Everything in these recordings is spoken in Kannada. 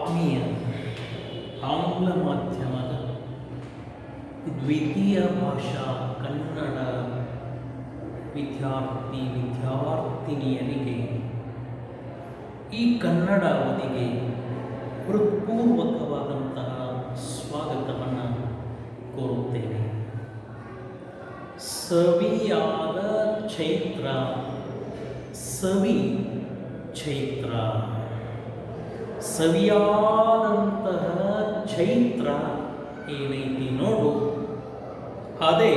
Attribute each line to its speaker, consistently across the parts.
Speaker 1: ಆತ್ಮೀಯ ಆಂಗ್ಲ ಮಾಧ್ಯಮದ ದ್ವಿತೀಯ ಭಾಷಾ ಕನ್ನಡ ವಿದ್ಯಾರ್ಥಿನಿಯರಿಗೆ ಈ ಕನ್ನಡ ಅವಧಿಗೆ ಹೃತ್ಪೂರ್ವಕವಾದಂತಹ ಸ್ವಾಗತವನ್ನು ಕೋರುತ್ತೇನೆ. ಸವಿಯಾದ ಚೈತ್ರ, ಸವಿ ಚೈತ್ರ, ಸವಿಯಾದಂತಹ ಚೈತ್ರ ಏನೈತಿ ನೋಡು, ಅದೇ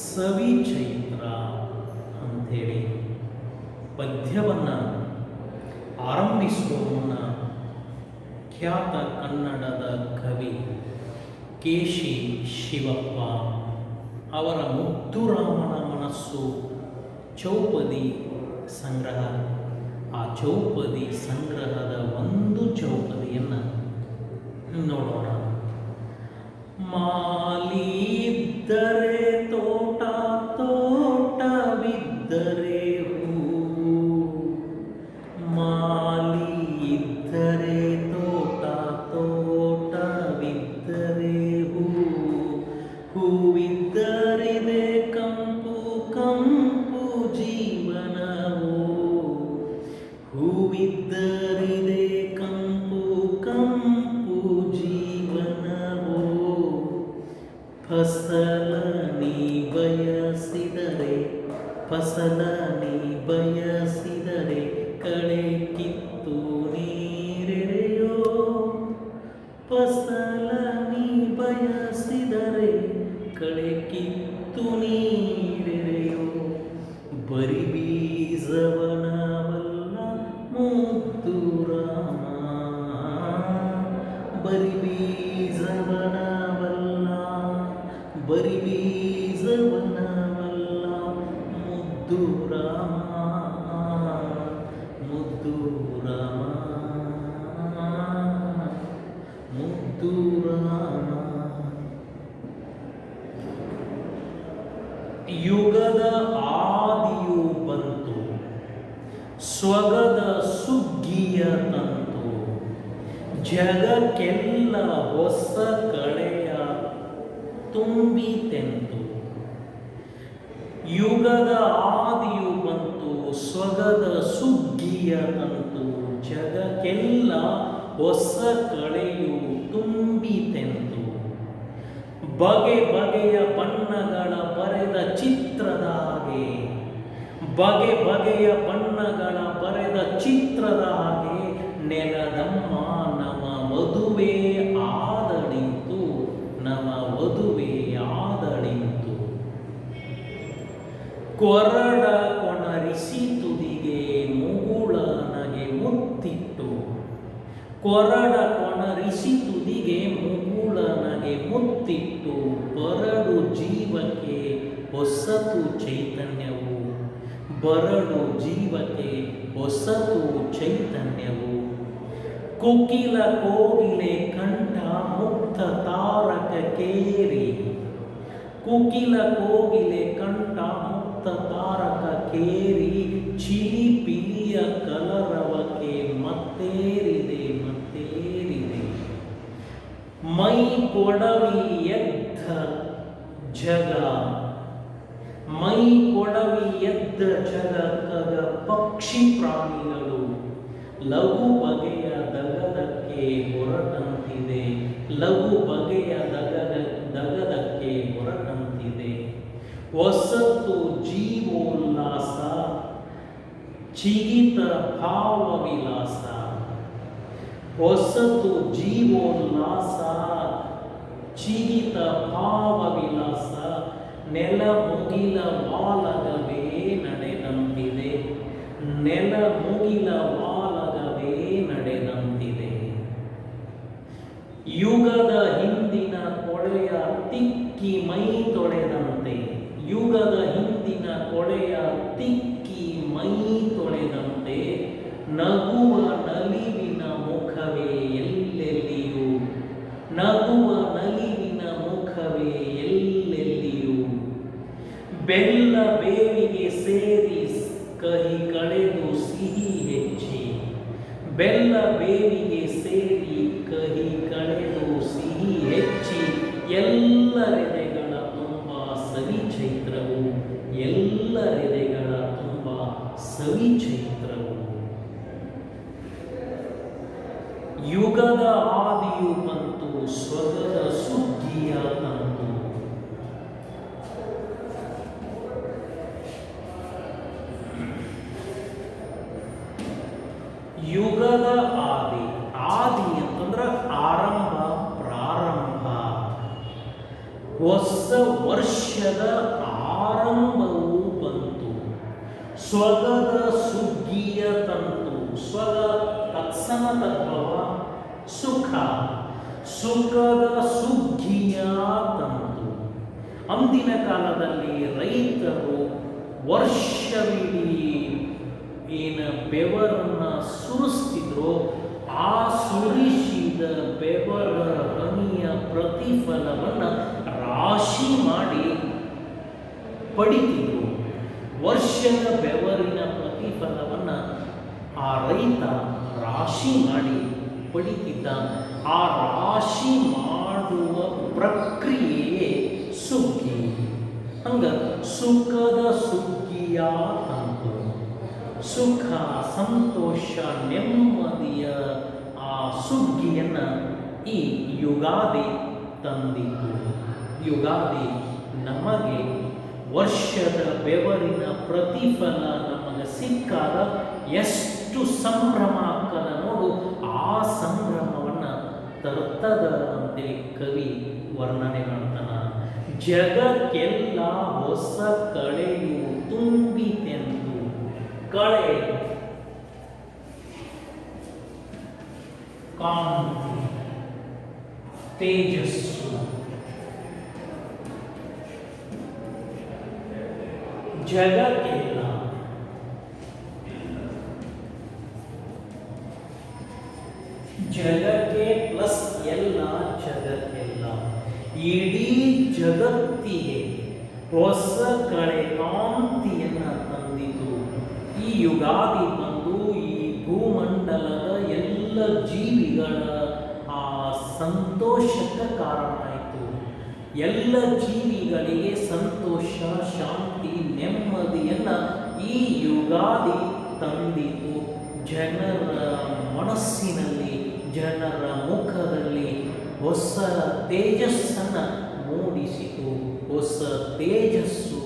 Speaker 1: ಸವಿ ಚೈತ್ರ ಅಂಥೇಳಿ ಪದ್ಯವನ್ನು ಆರಂಭಿಸುವ ಮುನ್ನ ಖ್ಯಾತ ಕನ್ನಡದ ಕವಿ ಕೇಶಿ ಶಿವಪ್ಪ ಅವರ ಮುತ್ತುರಾಮನ ಮನಸ್ಸು ಚೌಪದಿ ಸಂಗ್ರಹ, ಆ ಚೌಪದಿ ಸಂಗ್ರಹದ ಒಂದು ಚೌಪದಿಯನ್ನು ನೋಡೋಣ. ಮಾಲಿದ್ದರೆ ತೋಟ, ತೋಟವಿದ್ದರೆ ಹೂ, ಮಾಲಿ ಇದ್ದರೆ ತೋಟ, ತೋಟವಿದ್ದರೆ ಹೂ, ಹೂವಿದ್ದರಿದೆ ಕಂಪು, ಕಂಪು ಜೀವನವೋ, ಹೂವಿದ್ದರಿದೆ ಕಂಪು, ಕಂಪು ಜೀವನವೋ, ಫಸಲ ನೀ ಬಯಸಿದರೆ, ಫಸಲ ನೀ ಬಯಸಿದರೆ ಕಳೆ ಕಿತ್ತು ನೀರೆರೆಯೋ, ಫಸಲ ನೀ ಬಯಸಿದರೆ ಕಳೆ ಕಿತ್ತು ನೀರೆರೆಯೋ, ಬರಿ ಬೀಜವನವಲ್ಲ ಮುದ್ದು ರಾಮ, ಬರಿ ಬೀಜವನವಲ್ಲ, ಬರಿ ಬೀಜವನವಲ್ಲ ಮುದ್ದು ರಾಮ, ಮುದ್ದು ರಾಮ, ಮುದ್ದು ರಾಮ. ಯುಗದ ಆದಿಯು ಬಂತು, ಸ್ವಗದ ಸುಗ್ಗಿಯ ತಂತು, ಜಗಕ್ಕೆಲ್ಲ ಹೊಸ ಕಳೆಯ ತುಂಬಿತೆಂತು. ಯುಗದ ಆದಿಯು ಬಂತು, ಸ್ವಗದ ಸುಗ್ಗಿಯ ತಂತು, ಜಗಕ್ಕೆಲ್ಲ ಹೊಸ ಕಳೆಯು ತುಂಬಿತೆಂತು. ಬಗೆ ಬಗೆಯ ಬಣ್ಣಗಳ ಬರೆದ ಚಿತ್ರದ ಹಾಗೆ, ಬಗೆ ಬಗೆಯ ಬಣ್ಣಗಳ ಬರೆದ ಚಿತ್ರದ ಹಾಗೆ ನೆಲದಮ್ಮ ನವ ವಧುವೆ ಆದಳಿಂತು, ನವ ವಧುವೆ ಆದಳಿಂತು. ಕೊರಡ ಕೊಣರಿಸಿ ತುದಿಗೆ ಮುಗುಳ ನಗೆ ಮುತ್ತಿಟ್ಟು, ಕೊರಡ ಕೊಣರಿಸಿ ತುದಿಗೆ ಮುಗುಳ ನಗೆ ಮುತ್ತಿಟ್ಟು, ಬರಡು ಜೀವಕ್ಕೆ ಹೊಸತು ಚೈತನ್ಯವು, ಬರಡು ಜೀವಕ್ಕೆ ಹೊಸತು ಚೈತನ್ಯವು. ಕೋಕಿಲ ಕೋಗಿಲೆ ಕಂಠ ಮುಕ್ತ ತಾರಕ ಕೇರಿ, ಕೋಕಿಲ ಕೋಗಿಲೆ ಕಂಠ ಮುಕ್ತ ತಾರಕ ಕೇರಿ, ಚಿಲಿಪಿಲಿಯ ಕಲರವಕ್ಕೆ ಮತ್ತೇರಿದೆ, ಮತ್ತೇರಿದೆ. ಮೈ ಕೊಡವಿ ಎದ್ದ ಜಗ, ಮೈ ಕೊಡವಿ ಎದ್ದ ಜಗಕ್ಕಗ ಪಕ್ಷಿ ಪ್ರಾಣಿಗಳು ಲಘು ಬಗೆಯ ದಗದಕ್ಕೆ ಹೊರಟಂತಿದೆ, ಲಘು ಬಗೆಯ ದಗದಕ್ಕೆ ಹೊರಟಂತಿದೆ. ಹೊಸತು ಜೀವೋಲ್ಲಾಸ, ಚಿಗಿತ ಭಾವ ವಿಲಾಸ, ಹೊಸತು ಜೀವೋಲ್ಲಾಸ, ಚಿಗಿತ ಭಾವ ವಿಲಾಸ. ನೆಲ ಮುಗಿಲ ವಾಲಗವೇ ನಡೆದಂತಿದೆ, ನೆಲ ಮುಗಿಲ ವಾಲಗವೇ ನಡೆದಂತಿದೆ. ಯುಗದ ಹಿಂದಿನ ಕೊಳೆಯ ತಿಕ್ಕಿ ಮೈ ತೊಳೆದಂತೆ, ಯುಗದ ಹಿಂದಿನ ಕೊಳೆಯ ತಿಕ್ಕಿ ಮೈ ತೊಳೆದಂತೆ, ನಗುವ ನಲಿವಿನ ಮುಖವೇ ಎಲ್ಲೆಲ್ಲಿಯೂ, ನಗುವ ನಲಿವಿನ ಮುಖವೇ ಎಲ್ಲೆಲ್ಲಿಯೂ. ಬೆಲ್ಲ ಬೇವಿಗೆ ಸೇರಿ ಕಹಿ ಕಳೆದು ಸಿಹಿ ಹೆಚ್ಚಿ, ಬೆಲ್ಲ ಬೇವಿಗೆ ಸೇರಿ ಕಹಿ ಕಳೆದು ಸಿಹಿ ಹೆಚ್ಚಿ ಎಲ್ಲರೆದೆಗಳ ತುಂಬ ಸವಿ ಚೈತ್ರವು, ಎಲ್ಲರೆದೆಗಳ ತುಂಬ ಸವಿ ಚೈತ್ರವು. ಯುಗದ ಆದಿಯು ಬಂತು, ಸ್ವಗದ ಸುಗ್ಗಿಯ ತಂತು. ಯುಗದ ಆದಿ, ಆದಿ ಅಂತಂದ್ರೆ ಆರಂಭ, ಪ್ರಾರಂಭ. ಹೊಸ ವರ್ಷದ ಆರಂಭವು ಬಂತು. ಸ್ವಗದ ಸುಗ್ಗಿಯ ತಂತು. ಸ್ವಗ ತತ್ಸಮ ತದ್ಭವ ಸುಖ, ಸುಖದ ಸುಗ್ಗಿಯ ತಂತು. ಅಂದಿನ ಕಾಲದಲ್ಲಿ ರೈತರು ವರ್ಷವಿಡೀ ಏನು ಬೆವರನ್ನ ಸುರಿಸ್ತಿದ್ರು, ಆ ಸುರಿಸಿದ ಬೆವರ ಹನಿಯ ಪ್ರತಿಫಲವನ್ನು ರಾಶಿ ಮಾಡಿ ಪಡಿತಿದ್ರು. ವರ್ಷದ ಬೆವರಿನ ಪ್ರತಿಫಲವನ್ನು ಆ ರೈತ ರಾಶಿ ಮಾಡಿ ಪಡಿತಿದ್ದ. ಆ ರಾಶಿ ಮಾಡುವ ಪ್ರಕ್ರಿಯೆಯೇ ಸುಗ್ಗಿ. ಹಂಗ ಸುಖದ ಸುಗ್ಗಿಯ ತಂತು. ಸುಖ, ಸಂತೋಷ, ನೆಮ್ಮದಿಯ ಆ ಸುಗ್ಗಿಯನ್ನು ಈ ಯುಗಾದಿ ತಂದಿತು. ಯುಗಾದಿ ನಮಗೆ ವರ್ಷದ ಬೆವರಿನ ಪ್ರತಿಫಲ ನಮಗೆ ಸಿಕ್ಕಾಗ ಎಷ್ಟು ಸಂಭ್ರಮ ಆಗ್ತದ ನೋಡು. ಆ ಸಂಭ್ರಮವನ್ನು ತರ್ತದ ಅಂತೇಳಿ ಕವಿ ವರ್ಣನೆ ಮಾಡ್ತಾನ. ಜಗಕ್ಕೆಲ್ಲ ಹೊಸ ಕಳೆಯು ತುಂಬಿತೆಂದು. ಕಳೆ ಕಾಂತಿ, ತೇಜಸ್ಸು. ಜಗಕ್ಕೆಲ್ಲ ಜಗಕ್ಕೆ ಪ್ಲಸ್ ಎಲ್ಲ, ಜಗತ್ತೆಲ್ಲ, ಇಡೀ ಜಗತ್ತಿಗೆ ಹೊಸ ಕಳೆ ಕಾಂತಿಯನ್ನು ತಂದಿತು. ಈ ಯುಗಾದಿ ಬಂದು ಈ ಭೂಮಂಡಲದ ಎಲ್ಲ ಜೀವಿಗಳ ಆ ಸಂತೋಷಕ್ಕೆ ಕಾರಣ ಆಯಿತು. ಎಲ್ಲ ಜೀವಿಗಳಿಗೆ ಸಂತೋಷ, ಶಾಂತಿ, ನೆಮ್ಮದಿಯನ್ನು ಈ ಯುಗಾದಿ ತಂದಿತು. ಜನರ ಮನಸ್ಸಿನಲ್ಲಿ, ಜನರ ಮುಖದಲ್ಲಿ ಹೊಸ ತೇಜಸ್ಸನ್ನು ಮೂಡಿಸಿತು. ಹೊಸ ತೇಜಸ್ಸು,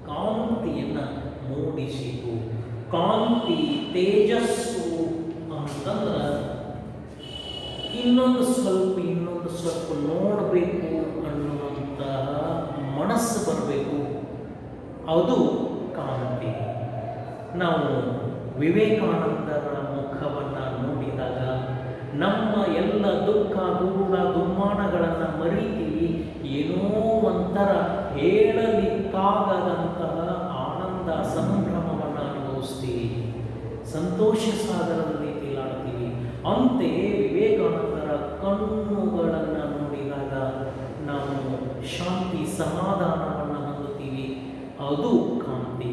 Speaker 1: ಕಾಂತಿಯನ್ನು ಮೂಡಿಸಿತು. ಕಾಂತಿ, ತೇಜಸ್ಸು ಅಂತಂದ್ರೆ ಇನ್ನೊಂದು ಸ್ವಲ್ಪ ನೋಡಬೇಕು ಅನ್ನುವಂತಹ ಮನಸ್ಸು ಬರಬೇಕು. ಅದು ಕಾಂತಿ. ನಾವು ವಿವೇಕಾನಂದರ ಮುಖವನ್ನು ನೋಡಿದಾಗ ನಮ್ಮ ಎಲ್ಲ ದುಃಖ, ದೂರ, ದುಮ್ಮಾನಗಳನ್ನು ಮರಿತೀವಿ. ಏನೋ ಒಂಥರ ಹೇಳಲಿಕ್ಕಾಗದಂತಹ ಆನಂದ, ಸಂಭ್ರಮವನ್ನು ಅನುಭವಿಸ್ತೀವಿ. ಸಂತೋಷ ಸಾಗರದಲ್ಲಿ ತೇಲಾಡ್ತೀವಿ. ಅಂತೆಯೇ ವಿವೇಕಾನಂದರ ಕಣ್ಣುಗಳನ್ನು ನೋಡಿದಾಗ ನಾವು ಶಾಂತಿ, ಸಮಾಧಾನವನ್ನು ಹೊಂದುತ್ತೀವಿ. ಅದು ಕಾಂತಿ.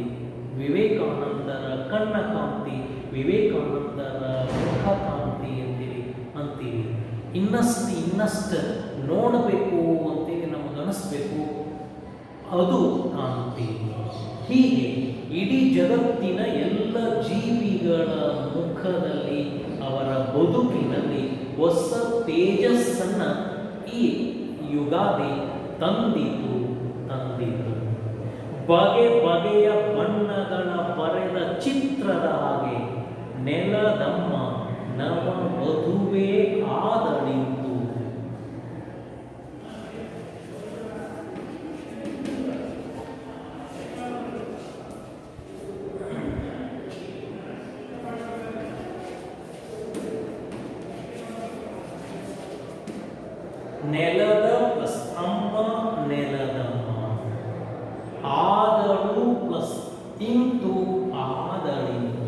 Speaker 1: ವಿವೇಕಾನಂದರ ಕಣ್ಣ ಕಾಂತಿ, ವಿವೇಕಾನಂದರ ಮುಖ ಕಾಂತಿ ಅಂತೀವಿ. ಇನ್ನಷ್ಟು ನೋಡಬೇಕು ಅಂತೇಳಿ ನಮಗನಿಸ್ಬೇಕು. ಅದು ಕಾಂತಿ. ಹೀಗೆ ಇಡೀ ಜಗತ್ತಿನ ಎಲ್ಲ ಜೀವಿಗಳ ಮುಖದಲ್ಲಿ, ಅವರ ಬದುಕಿನಲ್ಲಿ ಹೊಸ ತೇಜಸ್ಸನ್ನು ಈ ಯುಗಾದಿ ತಂದಿತು. ಬಗೆ ಬಗೆಯ ಬಣ್ಣಗಳ ಬರೆದ ಚಿತ್ರದ ಹಾಗೆ ನೆಲದಮ್ಮ ನವ ವಧುವೆ ಆದಳಿತು. ನೆಲದ ಪ್ಲಸ್ ಅಮ್ಮ, ನೆಲದಮ್ಮ. ಆದಳು ಪ್ಲಸ್ ಇಂತು, ಆದಳಿತು.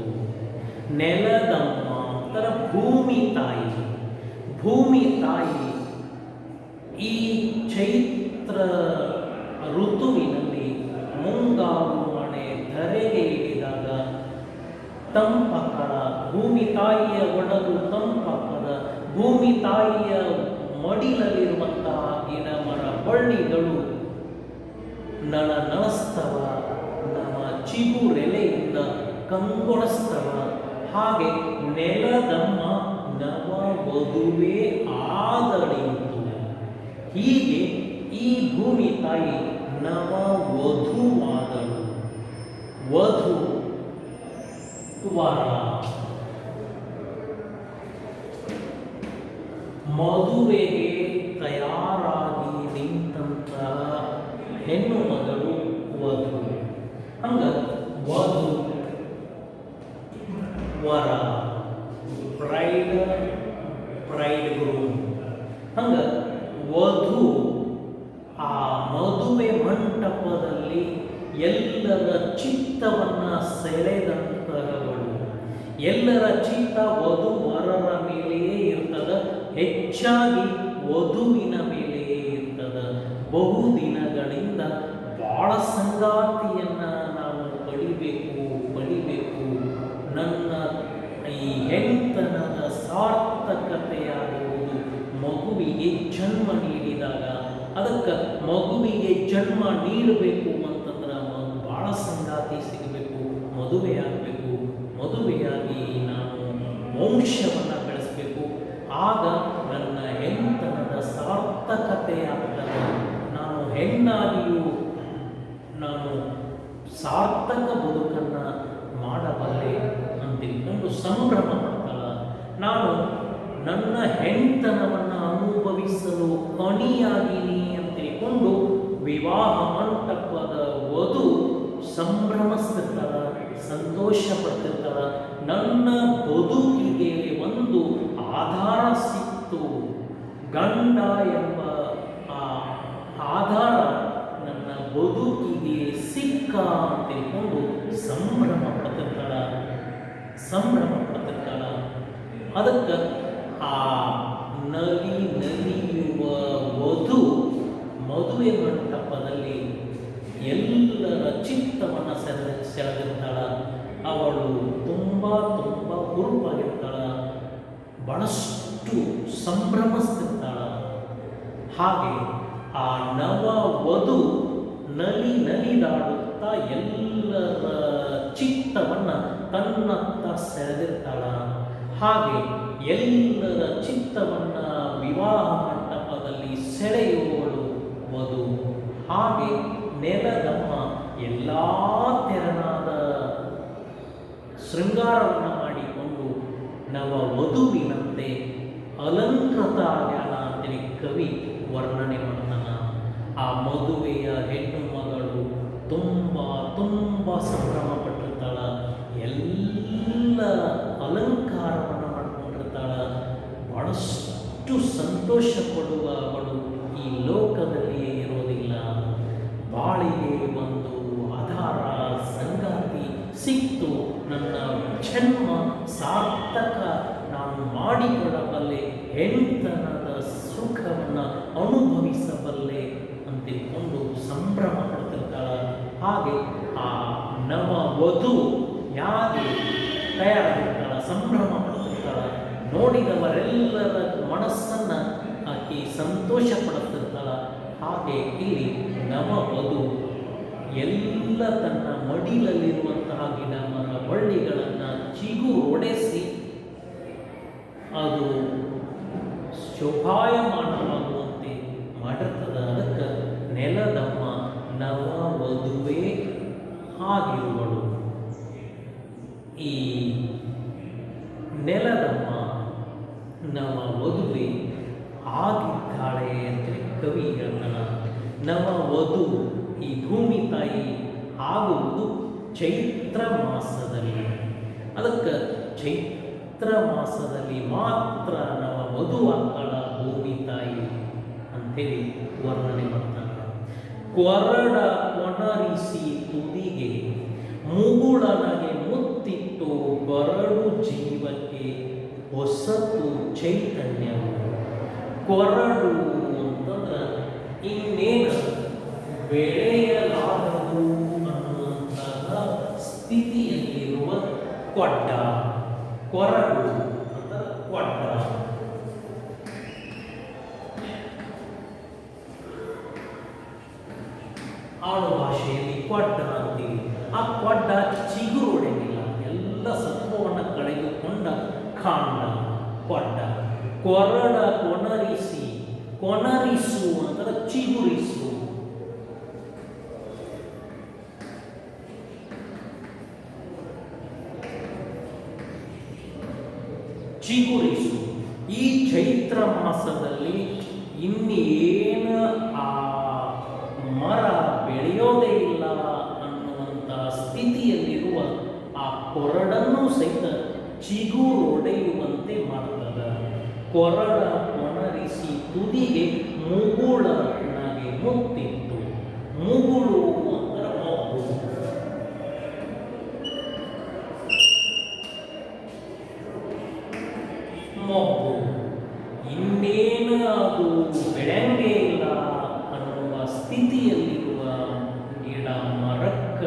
Speaker 1: ನೆಲದಮ್ಮ ಅಂತರ ಭೂಮಿ ತಾಯಿ. ಭೂಮಿ ತಾಯಿ ಈ ಚೈತ್ರ ಋತುವಿನಲ್ಲಿ ಮುಂಗಾರು ಮಳೆ ಧರೆಗೆ ಇಳಿದಾಗ ತಂಪಕಳ ಭೂಮಿ ತಾಯಿಯ ಒಡಲು ತಂಪಕದ ಭೂಮಿ ತಾಯಿಯ ಮಡಿಲಲ್ಲಿರುವಂತಹ ಗಿಡ ಮರ ಬಳ್ಳಿಗಳು ನಳನಳಿಸ್ತವ, ನಮ್ಮ ಚಿಗುರೆಲೆಯಿಂದ ಕಂಗೊಳಿಸ್ತವ. ಹಾಗೆ ನೆಲದಮ್ಮ ನವ ವಧುವೆ ಆದಳಿಂತು. ಹೀಗೆ ಈ ಭೂಮಿ ತಾಯಿ ನವ ವಧುವಾದಳು. ವಧು ವರ, ಮದುವೆಗೆ ತಯಾರಾಗಿ ನಿಂತ ಹೆಣ್ಣು ಮಗಳು ವಧು. ಹಂಗ ವಧು ವರ, ಬ್ರೈಡ್ ಗ್ರೂಮ್. ಹಂಗ ವಧು ಆ ಮದುವೆ ಮಂಟಪದಲ್ಲಿ ಎಲ್ಲರ ಚಿತ್ತವನ್ನ ಸೆಳೆದಂತಹವಳು. ಎಲ್ಲರ ಚಿತ್ತ ವಧು ವರರ ಮೇಲೆಯೇ ಇರ್ತದ, ಹೆಚ್ಚಾಗಿ ವಧುವಿನ ಮೇಲೆಯೇ ಇರ್ತದ. ಬಹುದಿನಗಳಿಂದ ಬಹಳ ಸಂಗಾತಿಯನ್ನ ನಾವು ಪಡಿಬೇಕು, ನನ್ನ ಈ ಹೆಣ್ತನದ ಸಾರ್ಥಕತೆಯಾಗುವುದು ಮಗುವಿಗೆ ಜನ್ಮ ನೀಡಿದಾಗ. ಅದಕ್ಕೆ ಮಗುವಿಗೆ ಜನ್ಮ ನೀಡಬೇಕು ಅಂತಂದ್ರೆ ಬಹಳ ಸಂಗಾತಿ ಸಿಗಬೇಕು, ಮದುವೆಯಾಗಬೇಕು. ಮದುವೆಯಾಗಿ ನಾನು ವಂಶವನ್ನು ಬೆಳೆಸಬೇಕು. ಆಗ ನನ್ನ ಹೆಣ್ತನದ ಸಾರ್ಥಕತೆಯಾಗ್ತದೆ. ನಾನು ಹೆಣ್ಣಾಗಿಯೂ ನಾನು ಸಾರ್ಥಕ ಬದುಕನ್ನು ಮಾಡಬಲ್ಲೆ ಅಂತಿಕೊಂಡು ಸಂಭ್ರಮ ಪಡ್ತಾಳ. ನಾನು ನನ್ನ ಹೆಣ್ತನವನ್ನು ಅನುಭವಿಸಲು ಅಣಿಯಾಗಿನಿ ಅಂತಿಕೊಂಡು ವಿವಾಹ ಮಂಟಪದ ವಧು ಸಂಭ್ರಮಿಸ್ತಿರ್ತಾಳ, ಸಂತೋಷ ಪಡ್ತಿರ್ತಾಳ. ನನ್ನ ಬದುಕಿಗೆ ಒಂದು ಆಧಾರ ಸಿಕ್ತು, ಗಂಡ ಎಂಬ ಆ ಆಧಾರ ನನ್ನ ಬದುಕಿಗೆ ಸಿಕ್ಕ ಅಂತಿಕೊಂಡು ಸಂಭ್ರಮ ಪಡ್ತಿರ್ತಾಳ. ಅದಕ್ಕೆ ಆ ನಲಿಯುವ ವಧು ಮದುವೆ ಮಂಟಪದಲ್ಲಿ ಎಲ್ಲರ ಚಿತ್ತವನ್ನು ಸೆಳೆದಿರ್ತಾಳ. ಅವಳು ತುಂಬ ಹುರುಪಾಗಿರ್ತಾಳ, ಬಹಳಷ್ಟು ಸಂಭ್ರಮಿಸ್ತಿರ್ತಾಳ. ಹಾಗೆ ಆ ನವ ವಧು ನಲಿದಾಡುತ್ತಾ ಎಲ್ಲರ ಚಿತ್ತವನ್ನು ತನ್ನತ್ತ ಸೆಳೆದಿರ್ತಾಳ. ಹಾಗೆ ಎಲ್ಲರ ಚಿತ್ತವನ್ನು ವಿವಾಹ ಮಂಟಪದಲ್ಲಿ ಸೆಳೆಯುವವಳು ವಧು. ಹಾಗೆ ನೆಲದಮ್ಮ ಎಲ್ಲ ತೆರನಾದ ಶೃಂಗಾರವನ್ನು ಮಾಡಿಕೊಂಡು ನವ ವಧುವಿನಂತೆ ಅಲಂಕೃತ ಆಗ್ಯಾಳ ಅಂತೇಳಿ ಕವಿ ವರ್ಣನೆ ಮಾಡ್ತಾನ. ಆ ಮದುವೆಯ ಹೆಣ್ಣು ಮಗಳು ತುಂಬ ಸಂಭ್ರಮ ಪಟ್ಟಿರ್ತಾಳ, ಎಲ್ಲ ಅಲಂಕಾರವನ್ನು ಮಾಡಿಕೊಂಡಿರ್ತಾಳ. ಬಹಳಷ್ಟು ಸಂತೋಷ ಪಡುವ ಅವಳು ಈ ಲೋಕದಲ್ಲಿಯೇ ಇರೋದಿಲ್ಲ. ಬಾಳಿಗೆ ಒಂದು ಆಧಾರ ಸಂಗಾತಿ ಸಿಕ್ತು, ನನ್ನ ಜನ್ಮ ಸಾರ್ಥಕ ನಾನು ಮಾಡಿಕೊಳ್ಳಬಲ್ಲೆ, ಹೆಣ್ತನದ ಸುಖವನ್ನು ಅನುಭವಿಸಬಲ್ಲೆ ಅಂತಿಕೊಂಡು ಸಂಭ್ರಮ ಪಡ್ತಿರ್ತಾಳ. ಹಾಗೆ ಆ ನವ ವಧು ಯಾಕೆ ತಯಾರಾಗಿರ್ತಾಳ, ಸಂಭ್ರಮ ಪಡ್ತಿರ್ತಾಳ. ನೋಡಿದವರೆಲ್ಲರ ಮನಸ್ಸನ್ನು ಆಕೆ ಸಂತೋಷ ಪಡುತ್ತಿರ್ತಾಳ. ಹಾಗೆ ಇಲ್ಲಿ ನವ ವಧು ಎಲ್ಲ ತನ್ನ ಮಡಿಲಲ್ಲಿರುವಂತಹ ಗಿಡ ಮರ ಬಳ್ಳಿಗಳನ್ನು ಚಿಗುರೊಡೆಸಿ ಅದು ಶೋಭಾಯಮಾನವಾಗುವಂತೆ ಮಾಡಿರ್ತದೆ. ಅದಕ್ಕೆ ನೆಲದಮ್ಮ ನವ ವಧುವೇ ಆಗಿರುವಳು. ಈ ನೆಲದಮ್ಮ ನವ ವಧುವೆ ಆಗಿದ್ದಾಳೆ ಅಂತ ಕವಿ ಹೇಳ್ತಾನ. ನವ ವಧು ಈ ಭೂಮಿ ತಾಯಿ ಆಗುವುದು ಚೈತ್ರ ಮಾಸದಲ್ಲಿ. ಅದಕ್ಕೆ ಚೈತ್ರ ಮಾಸದಲ್ಲಿ ಮಾತ್ರ ನವ ವಧು ಆಗ್ತಾಳ ಭೂಮಿ ತಾಯಿ ಅಂತೇಳಿ ವರ್ಣನೆ ಮಾಡ್ತಾನೆ. ಕೊರಡ ಕೊನರಿಸಿ ತುದಿಗೆ ಮುಗುಳನಗೆ ಮುತ್ತಿಟ್ಟು ಬರಡು ಜೀವಕ್ಕೆ ಹೊಸತು ಚೈತನ್ಯವು. ಕೊರಡು ಅಂತಂದ್ರೆ ಇನ್ನೇನು ಬೆಳೆಯಲಾಗದು ಅನ್ನುವಂತಹ ಸ್ಥಿತಿಯಲ್ಲಿರುವ ಕೊಡ್ಡ. ಕೊರಡು ಅಂದರೆ ಕೊಡ್ಡ. ಆಡು ಭಾಷೆಯಲ್ಲಿ ಕ್ವಡ್ಡ ಅಂತೀವಿ. ಆ ಕ್ವಡ್ಡ ಚಿಗುರು ಹೊಡೆದಿಲ್ಲ, ಎಲ್ಲ ಸತ್ವವನ್ನು ಕಳೆದುಕೊಂಡ ಕಾಂಡ ಕ್ವಡ್ಡ. ಕೊರಡ ಕೊನರಿಸಿ, ಕೊನರಿಸು ಅಂತಾರೆ ಚಿಗುರಿಸು. ಚಿಗುರಿಸು. ಈ ಚೈತ್ರ ಮಾಸದಲ್ಲಿ ಇನ್ನೇನು ಆ ಮರ ಬೆಳೆಯೋದೇ ಇಲ್ಲ ಅನ್ನುವಂಥ ಸ್ಥಿತಿಯಲ್ಲಿರುವ ಆ ಕೊರಡನ್ನು ಸಹಿತ ಚಿಗುರೊಡೆಯುವಂತೆ ಮಾಡ್ತದ. ಕೊರಡ ಕೊನರಿಸಿ ತುದಿಗೆ ಮುಗುಳನಾಗೆ ಮುತ್ತಿತ್ತು. ಮುಗುಳು ಅಂದ್ರೆ ಮೊಗ್ಗು. ಮೊಗ್ಗು ಇನ್ನೇನು ಅದು ಬೆಳೆಯಂಗೇ ಇಲ್ಲ ಅನ್ನುವ ಸ್ಥಿತಿಯಲ್ಲಿರುವ ಗಿಡ ಮರಕ್ಕ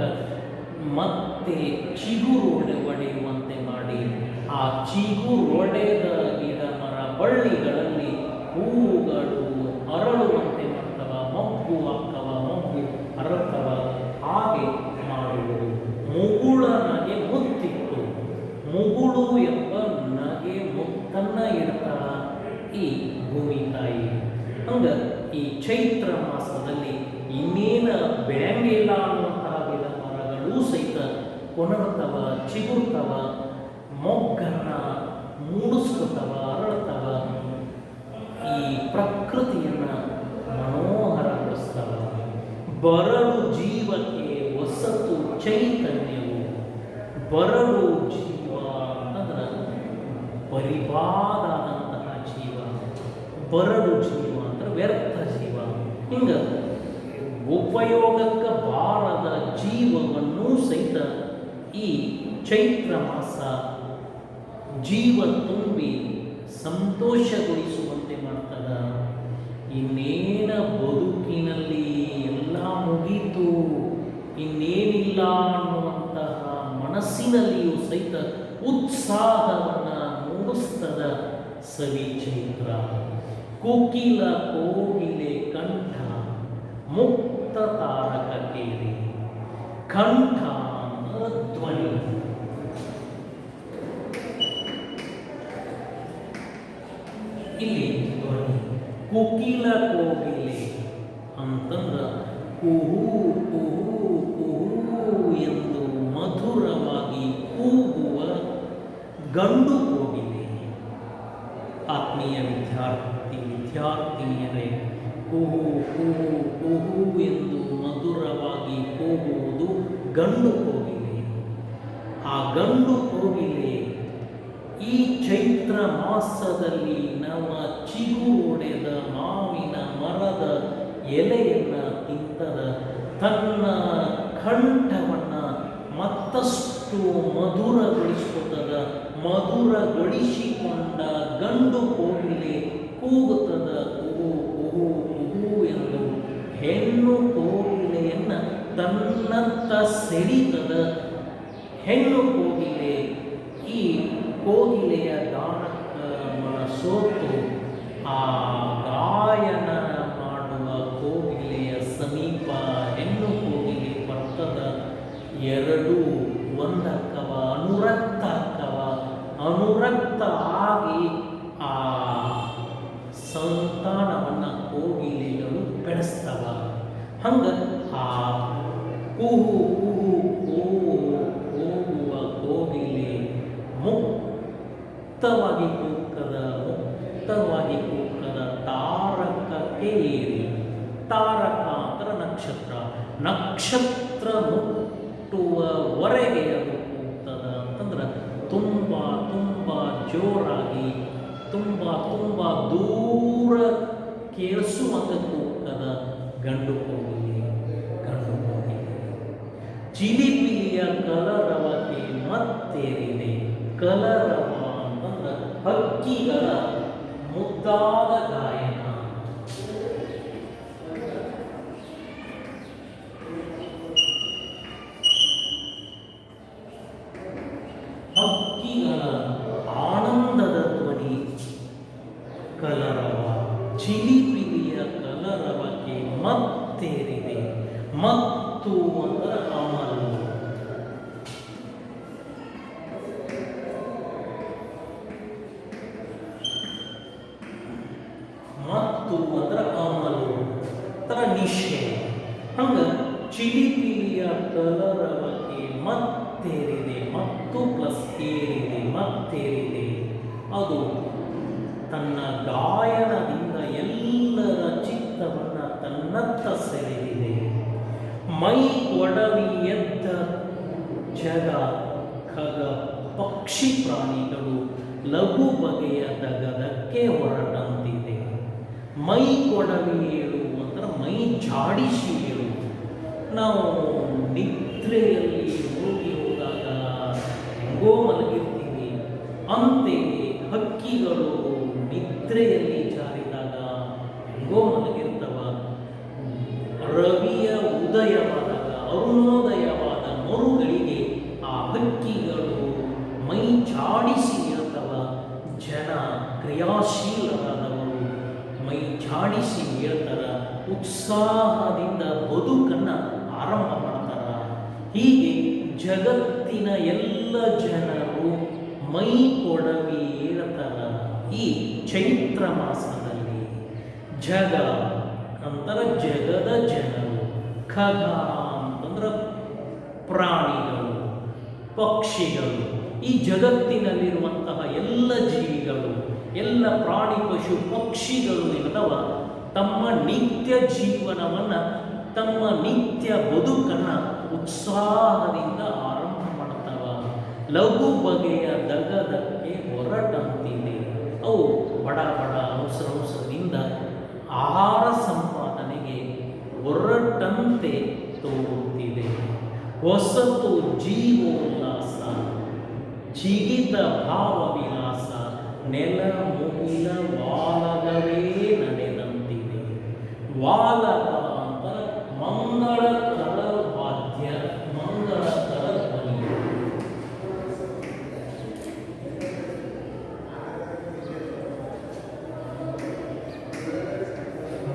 Speaker 1: ಮತ್ತೆ ಚಿಗುರು ಒಡೆಯುವಂತೆ ಮಾಡಿ ಆ ಚಿಗುರೊಡೆದ ಗಿಡ ಮರ ಬಳ್ಳಿಗಳಲ್ಲಿ ಹೂವುಗಳು ಅರಳುವಂತೆ ಮಾಡ್ತವ, ಮೊಗ್ಗು ಹಾಕವ, ಮೊಗ್ಗು ಅರಳ್ತವ. ಹಾಗೆ ಮಾಡುವುದು. ಮುಗುಳನಾಗೆ ಮುತ್ತಿತ್ತು. ಮುಗುಳು ಎಂಬ ನಗೆ ಮುತ್ತನ್ನ ಇಡ್ತಾಳ ಈ ಭೂಮಿ ತಾಯಿ. ಹಂಗ ಈ ಚೈತ್ರ ಮಾಸದಲ್ಲಿ ಇನ್ನೇನ ಬೆಳೆಯಂಗಿಲ್ಲ ಅನ್ನುವಂತಹ ಗಿಡ ಮರಗಳು ಸಹಿತ ಕೊನರ್ತವ, ಚಿಗುರ್ತವ, ಮೊಗ್ಗನ್ನ ಮೂಡಿಸ್ಕೊತವ, ಅರಳ್ತವ. ಈ ಪ್ರಕೃತಿಯನ್ನ ಮನೋಹರಗೊಳಿಸ್ತವ. ಬರಡು ಜೀವಕ್ಕೆ ಹೊಸತು ಚೈತನ್ಯವು. ಬರಡು ಜೀವ ಅಂದ್ರೆ ಪರಿಪಾದಾದಂತಹ ಜೀವ. ಬರಡು ಜೀವ ಅಂದ್ರೆ ವ್ಯರ್ಥ ಜೀವ. ಹಿಂಗ ಉಪಯೋಗಕ್ಕೆ ಬಾರದ ಜೀವವನ್ನು ಸಹಿತ ಈ ಚೈತ್ರ ಮಾಸ ಜೀವ ತುಂಬಿ ಸಂತೋಷಗೊಳಿಸುವಂತೆ ಮಾಡ್ತದ. ಇನ್ನೇನ ಬದುಕಿನಲ್ಲಿ ಎಲ್ಲ ಮುಗೀತು, ಇನ್ನೇನಿಲ್ಲ ಅನ್ನುವಂತಹ ಮನಸ್ಸಿನಲ್ಲಿಯೂ ಸಹಿತ ಉತ್ಸಾಹವನ್ನು ಮೂಡಿಸ್ತದ ಸವಿ ಚೈತ್ರ. ಕೋಕಿಲ ಕೋಗಿಲೆ ಕಂಠ ಮುಕ್ತ ತಾರಕ ಕೇರಿ. ಕಂಠ ಧ್ವನಿ. ಇಲ್ಲಿ ಧ್ವನಿ. ಕೋಕಿಲ ಕೋಗಿಲೆ ಅಂತಂದ್ರ ಕುಹೂ ಕುಹೂ ಕುಹೂ ಎಂದು ಮಧುರವಾಗಿ ಕೂಗುವ ಗಂಡು ಕೋಗಿಲೆ. ಆತ್ಮೀಯ ವಿದ್ಯಾರ್ಥಿನಿಯರೇ, ಕುಹೂ ಕುಹೂ ಕುಹೂ ಎಂದು ಮಧುರವಾಗಿ ಕೂಗುವುದು ಗಂಡು ಕೋಗಿಲೆ. ಆ ಗಂಡು ಕೋಗಿಲೆ ಈ ಚೈತ್ರ ಮಾಸದಲ್ಲಿ ನಮ್ಮ ಚಿಗುರೊಡೆದ ಮಾವಿನ ಮರದ ಎಲೆಯನ್ನು ತಿಂತದ. ತನ್ನ ಕಂಠವನ್ನು ಮತ್ತಷ್ಟು ಮಧುರಗೊಳಿಸುತ್ತದ. ಮಧುರಗೊಳಿಸಿಕೊಂಡ ಗಂಡು ಕೋಗಿಲೆ ಕೂಗುತ್ತದ ಕುಹೂ ಕುಹೂ ಕುಹೂ ಎಂದು. ಹೆಣ್ಣು ಕೋಗಿಲೆಯನ್ನು ತನ್ನತ್ತ ಸೆಳೀತದ. ಹೆಣ್ಣು ಕೋಗಿಲೆ ಈ ಕೋಗಿಲೆಯ ಗಾನಕ್ಕೆ ಮನಸೋತು ಆ ಗಾಯನ ಮಾಡುವ ಕೋಗಿಲೆಯ ಸಮೀಪ ಹೆಣ್ಣು ಕೋಗಿಲೆ ಬರ್ತದ. ಎರಡೂ ಒಂದಕ್ಕವ, ಅನುರಕ್ತ ಅಕ್ಕವ. ಅನುರಕ್ತ ಆಗಿ ಆ ಸಂತಾನವನ್ನು ಕೋಗಿಲೆಗಳು ಬೆಳೆಸ್ತವ. ಹಂಗ ಆ ಕುಹು ಕುಹು ಕೂಗುವ ಕೋಗಿಲೆ ಮುಕ್ತವಾಗಿ ಕೂಕ್ಕದ, ಮುಕ್ತವಾಗಿ ಕೂಕ್ಕದ ತಾರಕಕ್ಕೆ ಏರಿ. ತಾರಕ ಅಂದ್ರೆ ನಕ್ಷತ್ರ. ನಕ್ಷತ್ರ ಮುಟ್ಟುವವರೆಗೆ ಅದು ಕೂಗ್ತದ ಅಂತಂದ್ರೆ ತುಂಬ ತುಂಬ ಜೋರಾಗಿ, ತುಂಬ ತುಂಬ ದೂರ ಕೇಳಿಸುವಂತೆ ಕೂಗ್ತದ ಗಂಡು ಕೋಗಿಲೆ. ಗಂಡು ಕೋಗಿಲೆ ಚಿಲಿಪಿಲಿಯ ಕಲರವಕ್ಕೆ ಮತ್ತೇರಿದೆ. ಕಲರವ ಅಂತಂದ್ರೆ ಹಕ್ಕಿಗಳ ಮುದ್ದಾದ ಗಾಯನ. ಹಕ್ಕಿಗಳ ಆನಂದದ ಧ್ವನಿ ಕಲರವ. ಚಿಲಿಪಿಲಿಯ ಕಲರವಕ್ಕೆ ಮತ್ತೇರಿದೆ. ಮತ್ತು ಅಂದರೆ ಅಮಲು. ಮತ್ತು ಅಂದ್ರೆ ಅಮಲು ತರ ನಿಶ್ಚಯ. ಹಂಗ ಚಿಲಿಪಿಲಿಯ ಕಲರ ಬಗ್ಗೆ ಮತ್ತೇರಿದೆ, ಮತ್ತು ಪ್ಲಸ್ ಏರಿದೆ, ಮತ್ತೇರಿದೆ. ಅದು ತನ್ನ ಗಾಯನದಿಂದ ಎಲ್ಲರ ಚಿತ್ತವನ್ನ ತನ್ನತ್ತ ಸೆಳೆದಿದೆ. ಮೈ ಒಡವಿ ಎದ್ದ ಜಗ ಖಗ ಪಕ್ಷಿ ಪ್ರಾಣಿಗಳು ಲಘು ಬಗೆಯ ದಗದಕ್ಕೆ ಹೊರಟಂತಿದೆ. ಮೈ ಕೊಡವಿ ಏಳು ಅಂದ್ರೆ ಮೈ ಜಾಡಿಸಿ ಏಳು. ನಾವು ನಿದ್ರೆಯಲ್ಲಿ ಹೋಗಿ ಹೋದಾಗ ಹೆಂಗೋ ಮಲಗಿರ್ತೀವಿ, ಅಂತೆಯೇ ಹಕ್ಕಿಗಳು ನಿದ್ರೆಯಲ್ಲಿ ಜಾರಿದಾಗ ಹೆಂಗೋ ಮಲಗಿರ್ತವ. ರವಿಯ ಉದಯವಾದಾಗ ಅರುಣೋದಯವಾದ ಮರುಗಳಿಗೆ ಆ ಹಕ್ಕಿಗಳು ಮೈ ಜಾಡಿಸಿ ಇರ್ತವ. ಜನ ಕ್ರಿಯಾಶೀಲರಾದವರು ಮೈ ಜಾಡಿಸಿ ಹೇಳ್ತಾರ, ಉತ್ಸಾಹದಿಂದ ಬದುಕನ್ನು ಆರಂಭ ಮಾಡ್ತಾರ. ಹೀಗೆ ಜಗತ್ತಿನ ಎಲ್ಲ ಜನರು ಮೈ ಕೊಡವಿ ಹೇಳ್ತಾರ ಈ ಚೈತ್ರ ಮಾಸದಲ್ಲಿ. ಜಗ ಅಂತರ ಜಗದ ಜನರು, ಖಗ ಅಂತಂದ್ರೆ ಪ್ರಾಣಿಗಳು, ಪಕ್ಷಿಗಳು, ಈ ಜಗತ್ತಿನಲ್ಲಿರುವಂತಹ ಎಲ್ಲ ಜೀವಿಗಳು, ಎಲ್ಲ ಪ್ರಾಣಿ ಪಶು ಪಕ್ಷಿಗಳು ಇಲ್ಲದವ ತಮ್ಮ ನಿತ್ಯ ಜೀವನವನ್ನು, ತಮ್ಮ ನಿತ್ಯ ಬದುಕನ್ನು ಉತ್ಸಾಹದಿಂದ ಆರಂಭ ಮಾಡ್ತಾವ. ಲಘು ಬಗೆಯ ದಗದಕ್ಕೆ ಹೊರಟಂತಿದೆ. ಅವು ಬಡ ಬಡ ಅವಸರದಿಂದ ಆಹಾರ ಸಂಪಾದನೆಗೆ ಹೊರಟಂತೆ ತೋರುತ್ತಿದೆ. ಹೊಸತು ಜೀವೋಲ್ಲಾಸ, ಜಿಗಿತ ಭಾವ ವಿಲಾಸ, ನೆಲ ಮುಗಿಲ ವಾಲಗವೇ ನಡೆದಂತಿದೆ. ವಾಲಗ ಅಂತ ಮಂಗಳಕರ ವಾದ್ಯ, ಮಂಗಳಕರ ಧ್ವನಿ.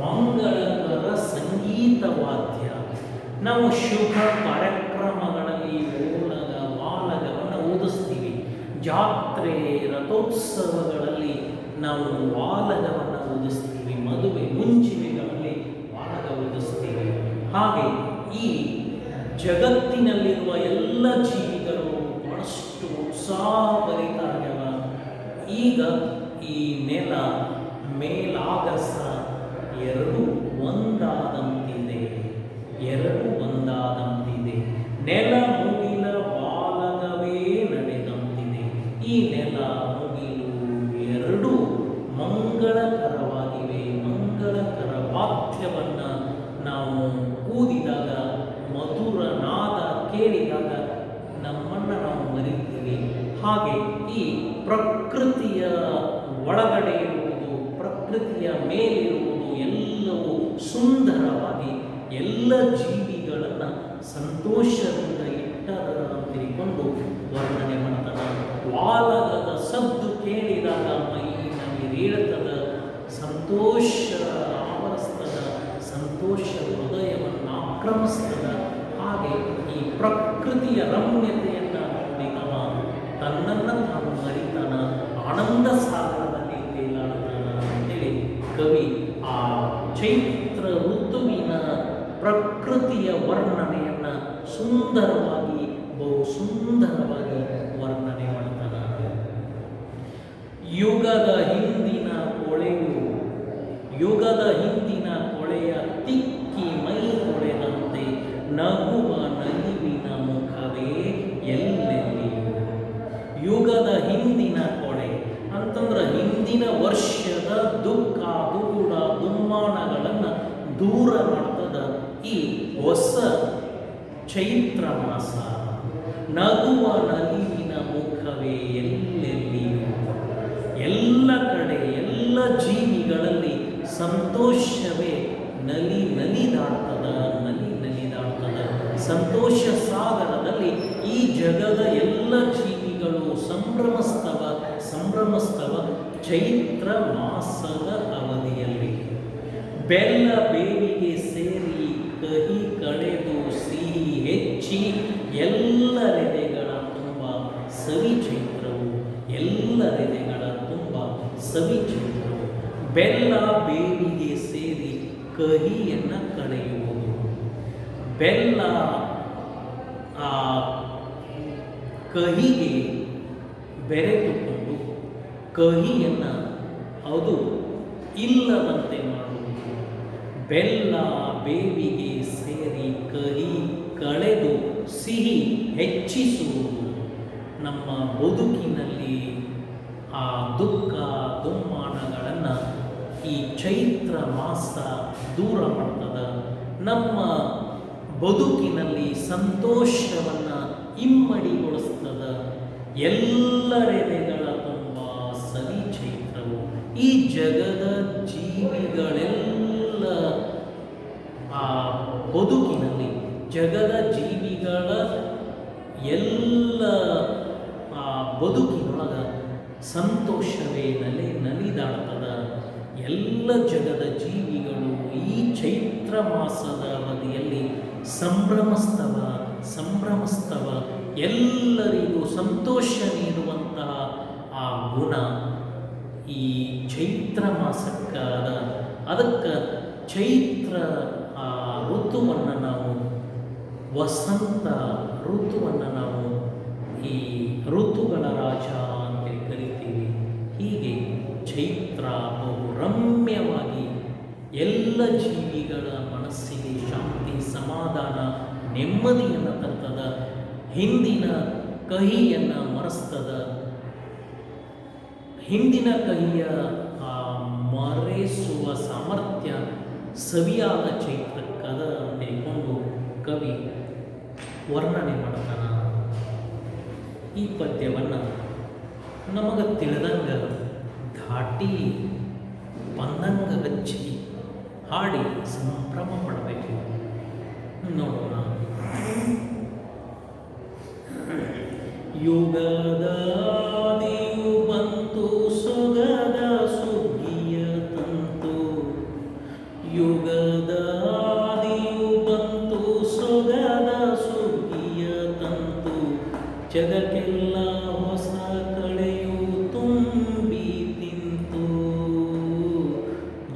Speaker 1: ಮಂಗಳಕರ ಸಂಗೀತ ವಾದ್ಯ. ನಾವು ಶುಭ ಕಾರ್ಯಕ್ರಮಗಳಲ್ಲಿ ಓಲಗ ವಾಲಗವನ್ನು ಓದಿಸ್ತೀವಿ. ಜಾತ್ರೆ ರಥೋತ್ಸವಗಳಲ್ಲಿ ನಾವು ವಾಲಗವನ್ನು ಓದಿಸ್ತೀವಿ. ಮದುವೆ ಮುಂಚಿಮೆಗಳಲ್ಲಿ ವಾಲಗ ಓದಿಸ್ತೀವಿ. ಹಾಗೆ ಈ ಜಗತ್ತಿನಲ್ಲಿರುವ ಎಲ್ಲ ಜೀವಿಗಳು ಬಹಳಷ್ಟು ಉತ್ಸಾಹಭರಿತಾಗ್ಯವ. ಈಗ ಈ ನೆಲ ಮೇಲಾಗಸ ಎರಡು ಒಂದಾದಂತಿದೆ, ಎರಡು ಒಂದಾದಂತಿದೆ. ನೆಲ ಮುಗಿಲ ವಾಲಗವೇ ನಡೆದಂತಿದೆ. ಈ ನೆಲ ಮುಗಿಲು ಎರಡು ಮಂಗಳಕರವಾಗಿವೆ. ಮಂಗಳಕರ ವಾದ್ಯವನ್ನು ನಾವು ಊದಿದಾಗ, ಮಧುರ ನಾದ ಕೇಳಿದಾಗ ನಮ್ಮನ್ನು ನಾವು ಮರಿತೀವಿ. ಹಾಗೆ ಈ ಪ್ರಕೃತಿಯ ಒಳಗಡೆ ಇರುವುದು, ಪ್ರಕೃತಿಯ ಮೇಲಿರುವುದು ಎಲ್ಲವೂ ಸುಂದರವಾಗಿ ಎಲ್ಲ ಜೀವಿಗಳನ್ನು ಸಂತೋಷದಿಂದ ಇಟ್ಟರ ತಿಳ್ಕೊಂಡು ವರ್ಣನೆ ಮಾಡ್ತಾನೆ. ವಾಲಗದ ಸದ್ದು ಕೇಳಿದಾಗ ಮೈನವಿರೇಳುತ್ತದ, ಸಂತೋಷ ಆವರಿಸ್ತದ, ಸಂತೋಷ ಹೃದಯವನ್ನು ಆಕ್ರಮಿಸ್ತದ. ಹಾಗೆ ಈ ಪ್ರಕೃತಿಯ ರಮ್ಯತೆಯನ್ನು ನೋಡಿದವ ತನ್ನನ್ನು ತಾನು ಮರಿತಾನ, ಆನಂದ ಸಾಗರದಲ್ಲಿ ತೇಲಾಡ್ತಾನ ಅಂತೇಳಿ ಕವಿ ಆ ಚೈತ್ರ ಋತುವಿನ ಪ್ರಕೃತಿಯ ವರ್ಣನೆಯನ್ನು ಸುಂದರವಾಗಿ, ಬಹು ಸುಂದರವಾಗಿ ವರ್ಣನೆ ಮಾಡ್ತಾನೆ. ಯುಗದ ಹಿಂದಿನ ಕೊಳೆಯು, ಯುಗದ ಹಿಂದಿನ ಕೊಳೆಯ ತಿಕ್ಕಿ ಮೈ ಕೊಳೆದಂತೆ ನಗುವ ನಲಿವಿನ ಮುಖವೇ ಎಲ್ಲೆಲ್ಲಿಯೂ. ಯುಗದ ಹಿಂದಿನ ಕೊಳೆ ಅಂತಂದ್ರೆ ಹಿಂದಿನ ವರ್ಷದ ದುಃಖ ದುಗುಡ ದುಮ್ಮಾನಗಳನ್ನು ದೂರ ಮಾಡ್ತದ ಈ ಹೊಸ ಚೈತ್ರ ಮಾಸ. ನಗುವ ನಲಿವಿನ ಮುಖವೇ ಎಲ್ಲೆಲ್ಲಿಯೂ. ಎಲ್ಲ ಕಡೆ ಎಲ್ಲ ಜೀವಿಗಳಲ್ಲಿ ಸಂತೋಷವೇ ನಲಿದಾಡ್ತದ, ನಲಿದಾಡ್ತದ. ಸಂತೋಷ ಸಾಗರದಲ್ಲಿ ಈ ಜಗದ ಎಲ್ಲ ಜೀವಿಗಳು ಸಂಭ್ರಮಿಸ್ತವ ಚೈತ್ರ ಮಾಸದ ಅವಧಿಯಲ್ಲಿ. ಬೆಲ್ಲ ಬೇವಿಗೆ ಸೇರಿ ಕಹಿ ಕಳೆದು ಸಿಹಿ ಹೆಚ್ಚಿ ಎಲ್ಲರೆದೆಗಳ ತುಂಬ ಸವಿ ಚೈತ್ರವು, ಎಲ್ಲರೆದೆಗಳ ತುಂಬ ಸವಿ ಚೈತ್ರವು. ಬೆಲ್ಲ ಬೇವಿಗೆ ಸೇರಿ ಕಹಿಯನ್ನು ಕಳೆಯುವುದು. ಬೆಲ್ಲ ಆ ಕಹಿಗೆ ಬೆರೆತುಕೊಂಡು ಕಹಿಯನ್ನು ಅದು ಇಲ್ಲದಂತೆ ಮಾಡುವುದು. ಬೆಲ್ಲ ಬೇವಿಗೆ ಸೇರಿ ಕಹಿ ಕಳೆದು ಸಿಹಿ ಹೆಚ್ಚಿಸುವುದು. ನಮ್ಮ ಬದುಕಿನಲ್ಲಿ ಆ ದುಃಖ ದುಮ್ಮಾನಗಳನ್ನು ಈ ಚೈತ್ರ ಮಾಸ ದೂರ ಮಾಡ್ತದೆ. ನಮ್ಮ ಬದುಕಿನಲ್ಲಿ ಸಂತೋಷವನ್ನು ಇಮ್ಮಡಿಗೊಳಿಸ್ತದೆ. ಎಲ್ಲರೆದೆಗಳ ತುಂಬ ಸವಿ ಚೈತ್ರವು. ಈ ಜಗದ ಜೀವಿಗಳೆಲ್ಲ ಆ ಬದುಕಿನಲ್ಲಿ, ಜಗದ ಜೀವಿಗಳ ಎಲ್ಲ ಆ ಬದುಕಿನೊಳಗ ಸಂತೋಷವೇ ನಲಿದಾಡ್ತದ. ಎಲ್ಲ ಜಗದ ಜೀವಿಗಳು ಈ ಚೈತ್ರ ಮಾಸದ ಅವಧಿಯಲ್ಲಿ ಸಂಭ್ರಮಿಸ್ತವ. ಎಲ್ಲರಿಗೂ ಸಂತೋಷ ನೀಡುವಂತಹ ಆ ಗುಣ ಈ ಚೈತ್ರ ಮಾಸಕ್ಕಾದ. ಅದಕ್ಕೆ ಚೈತ್ರ ಆ ಋತುವನ್ನು ನಾವು ವಸಂತ ಋತುವನ್ನು ನಾವು ಈ ಋತುಗಳ ರಾಜ ಅಂತ ಕರಿತೀವಿ. ಹೀಗೆ ಚೈತ್ರ ಬಹು ರಮ್ಯವಾಗಿ ಎಲ್ಲ ಜೀವಿಗಳ ಮನಸ್ಸಿಗೆ ಶಾಂತಿ, ಸಮಾಧಾನ, ನೆಮ್ಮದಿಯನ್ನು ತರ್ತದ. ಹಿಂದಿನ ಕಹಿಯನ್ನು ಮರೆಸ್ತದ. ಹಿಂದಿನ ಕಹಿಯ ಮರೆಸುವ ಸಾಮರ್ಥ್ಯ ಸವಿಯಾದ ಚೈತ್ರಕ್ಕದ ಅಂತ ಹೇಳ್ಕೊಂಡು ಕವಿ ವರ್ಣನೆ ಮಾಡ್ತಾನ. ಈ ಪದ್ಯವನ್ನು ನಮಗೆ ತಿಳಿದಂಗೆ ಧಾಟಿ ಬಂದಂಗ ಹಚ್ಚಿ ಹಾಡಿ ಸಂಭ್ರಮ ಪಡಬೇಕು. ನೋಡೋಣ. ಯುಗದಾದಿಯು ಬಂತು ಸೊಗದ ಸುಗ್ಗಿಯ ತಂತು. ಯುಗದಾದಿಯು ಬಂತು ಸೊಗದ ಸುಗ್ಗಿಯ ತಂತು. ಜಗಕ್ಕೆಲ್ಲ ಹೊಸ ಕಳೆಯು ತುಂಬಿ ತಿಂತು.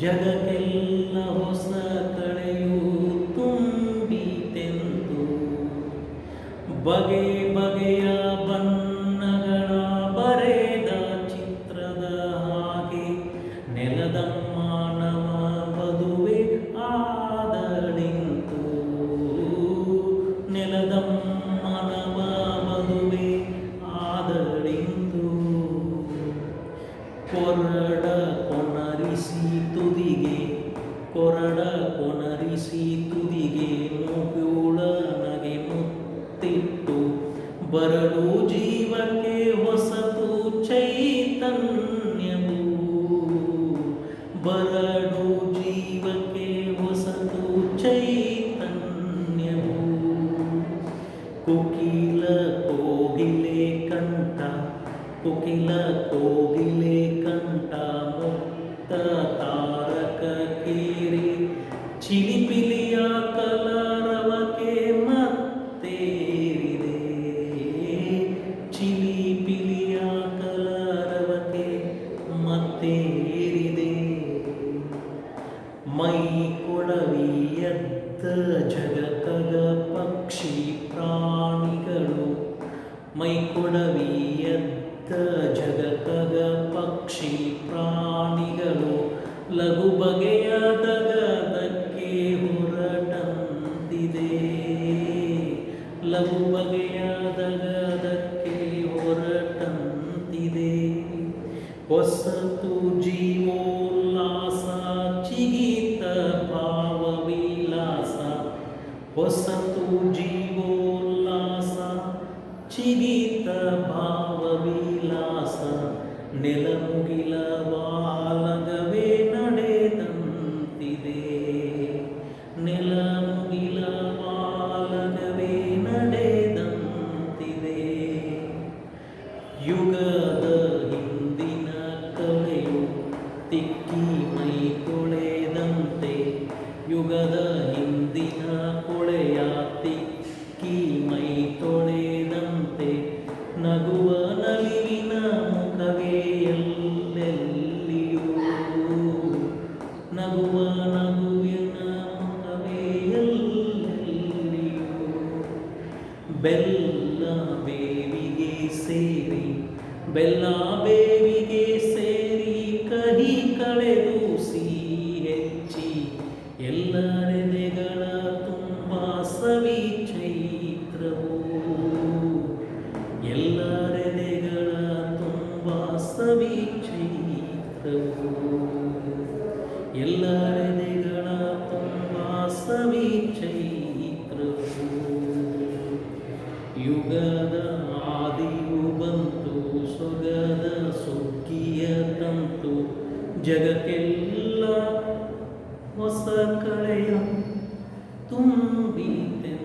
Speaker 1: ಜಗಕ್ಕೆಲ್ಲ ಹೊಸ ಕಳೆಯು ತುಂಬಿ ತೆಂತು. ಬಗೆ ಬಗೆಯ ಬಣ್ಣಗಳ ಬರೆದ ಚಿತ್ರದ ಹಾಗೆ ನೆಲದ ಮಾನವ ವಧುವೆ ಆದಳಿಂತು. ನೆಲದ ಮಾನವ ವಧುವೆ ಆದಳಿಂತು. ಕೊರಡ ಕೊನರಿಸಿ ತುದಿಗೆ, ಕೊರಡ ಕೊನರಿಸಿ ತುದಿಗೆ ಮುಗುಳ ನಗೆ ಮುತ್ತಿಟ್ಟು. ಬರಡು ಜೀವಕ್ಕೆ ಹೊಸತು ಚೈತನ್ಯವು. ಬರಡು ಜೀವಕ್ಕೆ ಹೊಸತು ಚೈತನ್ಯವು. ಕೋಕಿಲ ಕೋಗಿಲೆ ಕಂಠ, ಕೋಕಿಲ ಕೋಗಿಲೆ ಕಂಠ ಮುಕ್ತ ತಾರಕ ಕೇರಿ. ಚಿಲಿಪಿಲಿಯ ಕಲರವಕ್ಕೆ ಮತ್ತೇರಿದೆ. ಚಿಲಿಪಿಲಿಯ ಕಲರವಕ್ಕೆ ಮತ್ತೇರಿದೆ. ಮೈ ಕೊಡವಿಯದ್ದ ಜಗತ್ತಗ ಪಕ್ಷಿ ಪ್ರಾಣಿಗಳು. ಮೈ ಕೊಡವಿಯದ್ದ ಜಗತ್ತಗ ಪಕ್ಷಿ ಪ್ರಾಣಿಗಳು. ಲಘು ಬಗೆಯ ದಗದಕ್ಕೆ ಹೊರಟಂತಿದೆ. ಲಘು ಬಗೆಯ ದಗದಕ್ಕೆ ಹೊರಟಂತಿದೆ. ಹೊಸತು ಜೀವೋಲ್ಲಾಸ ಚಿಗಿತ ಭಾವವಿಲಾಸ. ಹೊಸತು ಜೀವೋಲ್ಲಾಸ ಚಿಗಿತ ಭಾವವಿಲಾಸ. ನೆಲಮುಗಿಲ ವಾಲಗವೇ ನಡೆದಂತಿದೆ. ನೆಲಮುಗಿಲ ವಾಲಗವೇ ನಡೆದಂತಿದೆ. ಯುಗದ ಹಿಂದಿನ ಕಳೆಯು ತಿಕ್ಕಿ ಮೈ ಕೊಳೆದಂತೆ. ತಿಕ್ಕಿ ಮೈ ತೊಳೆದಂತೆ ನಗುವ ನಲಿವಿನ ಮುಖವೇ ಎಲ್ಲೆಲ್ಲಿಯೂ, ನಗುವ ನಗುವಿನ ಮುಖವೇ ಎಲ್ಲೆಲ್ಲಿಯೂ. ಬೆಲ್ಲ ಬೇವಿಗೆ ಸೇರಿ, ಬೆಲ್ಲ ಬೇವಿಗೆ ಸೇರಿ ಕಹಿ ಕಳೆದು ಸಿಹಿ ಹೆಚ್ಚಿ ಎಲ್ಲರೆದೆಗಳ ತುಂಬ ಸವಿ ಚೈತ್ರವು, ಎಲ್ಲರೆದೆಗಳ ತುಂಬ ಸವಿ ಚೈತ್ರವು, ಎಲ್ಲರೆದೆಗಳ ತುಂಬ ಸವಿ ಚೈತ್ರವು. ಯುಗದ ಆದಿಯು ಬಂತು, ಸೊಗದ ಸುಗ್ಗಿಯ ತಂತು, ಜಗಕ್ಕೆಲ್ಲ ಹೊಸ ಕಳೆಯ ತುಂಬಿತೆಂದು.